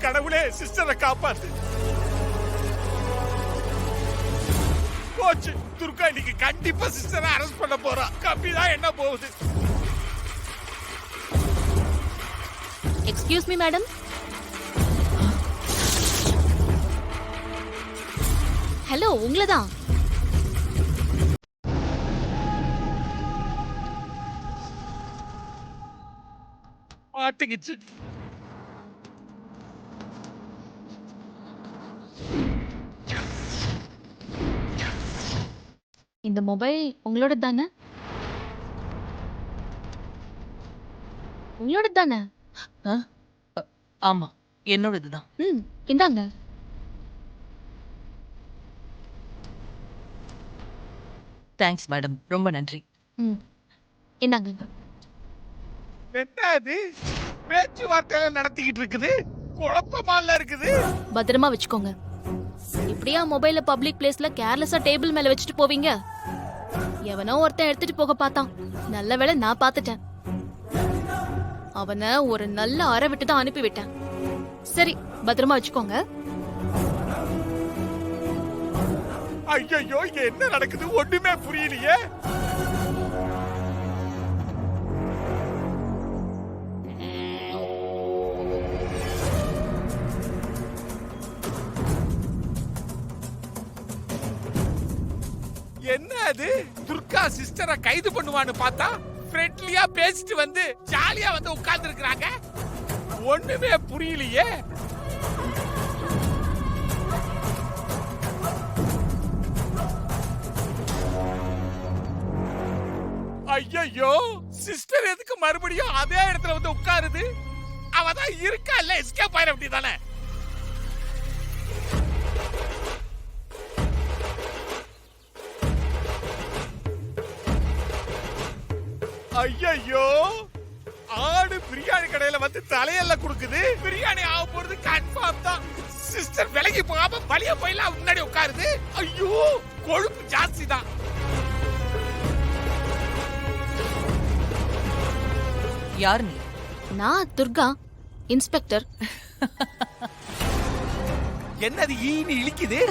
கடவுளே சிஸ்டரை காப்பாத்து. போச்சு, துர்கா இன்னைக்கு கண்டிப்பா சிஸ்டரை அரெஸ்ட் பண்ண போறா. கம்பி தான் என்ன போகுது. Excuse me madam. ஹலோ, உங்களதான். மாட்டிக்கிச்சு. இந்த மொபைல் உங்களோட தானே? உங்களோட தானே? ஆமா, என்னோடதுதான். இந்தாங்க. தேங்க்ஸ் மேடம், ரொம்ப நன்றி. இந்தாங்க. என்ன அது பேச்சுவார்த்தை நடத்திக்கிட்டு இருக்குது? குழப்பமால இருக்குது. பத்திரமா வச்சுக்கோங்க. இப்படியா மொபைல பப்ளிக் பிளேஸ்ல கேர்லெஸ்ஸா டேபிள் மேல வச்சுட்டு போவீங்க? எவனோ ஒருத்தன் எடுத்துட்டு போக பார்த்தான். நல்ல வேளை நான் பார்த்துட்டேன். அவனை ஒரு நல்ல அறை விட்டு தான் அனுப்பி விட்டேன். சரி, பத்திரமா வச்சுக்கோங்க. ஐயோ, இங்க என்ன நடக்குது ஒண்ணுமே புரியலையே. என்ன அது? துர்கா சிஸ்டரை கைது பண்ணுவான்னு பார்த்தா ஃப்ரெண்ட்லியா பேசிட்டு வந்து ஜாலியா வந்து உட்கார்ந்து இருக்காங்க. ஒண்ணுமே புரியலையே. ஐயோ, சிஸ்டர் எதுக்கு மறுபடியும் அதே இடத்துல வந்து உட்காருது? அவதான் இருக்கா இல்ல, எஸ்கேப் ஆயிட வேண்டியதானே. ஐயோ, ஆடு பிரியாணி கடையில வந்து தலையெல்லாம் குடுக்குது. பிரியாணி ஆக போறது கன்ஃபார்ம் தான். சிஸ்டர் விலகி போகாம வழிய போயிலாம் முன்னாடி உட்காருது. ஐயோ, கொழுப்பு ஜாஸ்தி தான். யார் நீ? நான் துர்கா, இன்ஸ்பெக்டர். என்னது ஈனி இழிக்குது?